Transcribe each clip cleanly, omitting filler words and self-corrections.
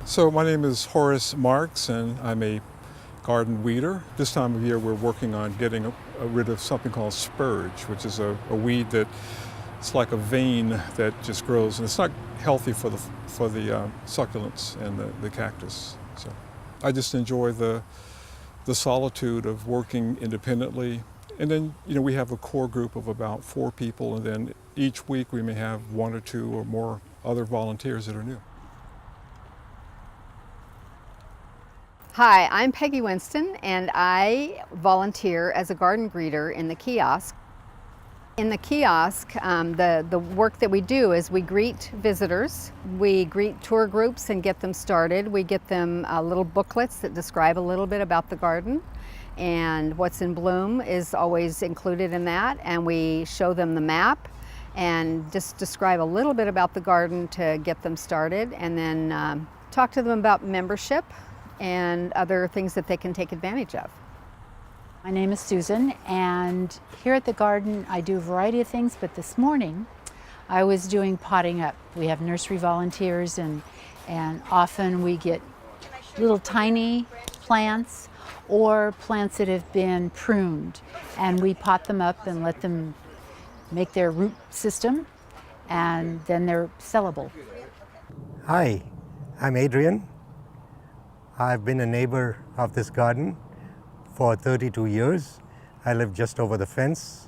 So my name is Horace Marks and I'm a garden weeder. This time of year we're working on getting rid of something called spurge, which is a weed that it's like a vein that just grows and it's not healthy for the succulents and the cactus. So I just enjoy the solitude of working independently. And then, we have a core group of about 4 people, and then each week we may have 1 or 2 or more other volunteers that are new. Hi, I'm Peggy Winston and I volunteer as a garden greeter in the kiosk. In the kiosk, the work that we do is we greet visitors, we greet tour groups and get them started. We get them little booklets that describe a little bit about the garden, and what's in bloom is always included in that, and we show them the map and just describe a little bit about the garden to get them started, and then talk to them about membership and other things that they can take advantage of. My name is Susan, and here at the garden I do a variety of things, but this morning I was doing potting up. We have nursery volunteers and often we get little tiny plants or plants that have been pruned, and we pot them up and let them make their root system, and then they're sellable. Hi, I'm Adrian. I've been a neighbor of this garden for 32 years. I live just over the fence.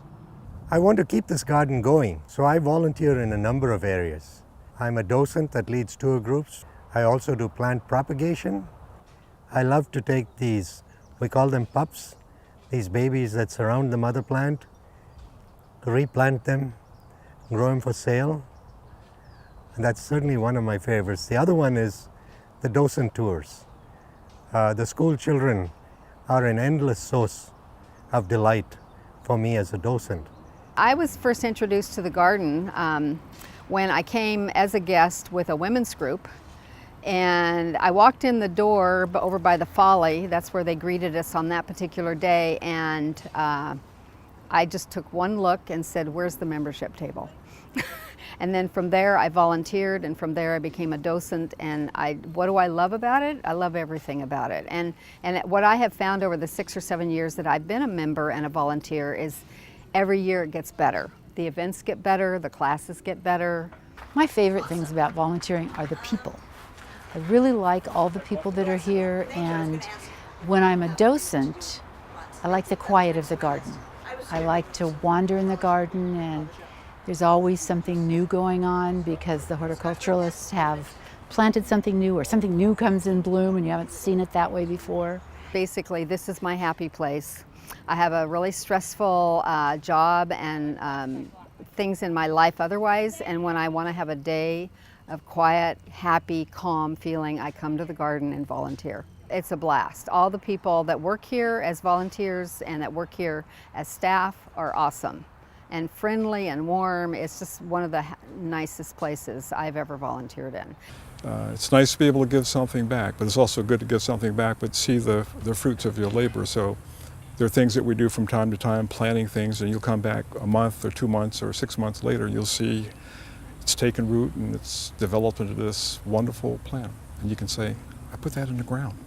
I want to keep this garden going, so I volunteer in a number of areas. I'm a docent that leads tour groups. I also do plant propagation. I love to take these, we call them pups, these babies that surround the mother plant, replant them, grow them for sale. And that's certainly one of my favorites. The other one is the docent tours. The school children are an endless source of delight for me as a docent. I was first introduced to the garden when I came as a guest with a women's group, and I walked in the door over by the Folly. That's where they greeted us on that particular day, and I just took one look and said, "Where's the membership table?" And then from there I volunteered, and from there I became a docent, and what do I love about it? I love everything about it. And what I have found over the 6 or 7 years that I've been a member and a volunteer is every year it gets better. The events get better, the classes get better. My favorite things about volunteering are the people. I really like all the people that are here, and when I'm a docent, I like the quiet of the garden. I like to wander in the garden, and there's always something new going on because the horticulturalists have planted something new, or something new comes in bloom and you haven't seen it that way before. Basically, this is my happy place. I have a really stressful job and things in my life otherwise, and when I want to have a day of quiet, happy, calm feeling, I come to the garden and volunteer. It's a blast. All the people that work here as volunteers and that work here as staff are awesome and friendly and warm. It's just one of the nicest places I've ever volunteered in. It's nice to be able to give something back, but it's also good to give something back but see the fruits of your labor. So there are things that we do from time to time, planting things, and you'll come back a month or 2 months or 6 months later and you'll see it's taken root and it's developed into this wonderful plant. And you can say, I put that in the ground.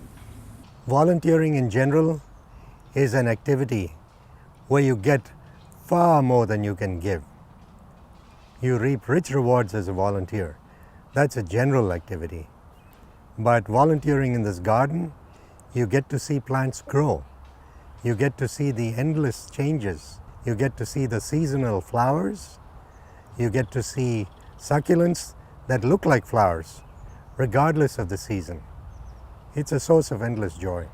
Volunteering in general is an activity where you get far more than you can give. You reap rich rewards as a volunteer. That's a general activity. But volunteering in this garden, you get to see plants grow. You get to see the endless changes. You get to see the seasonal flowers. You get to see succulents that look like flowers, regardless of the season. It's a source of endless joy.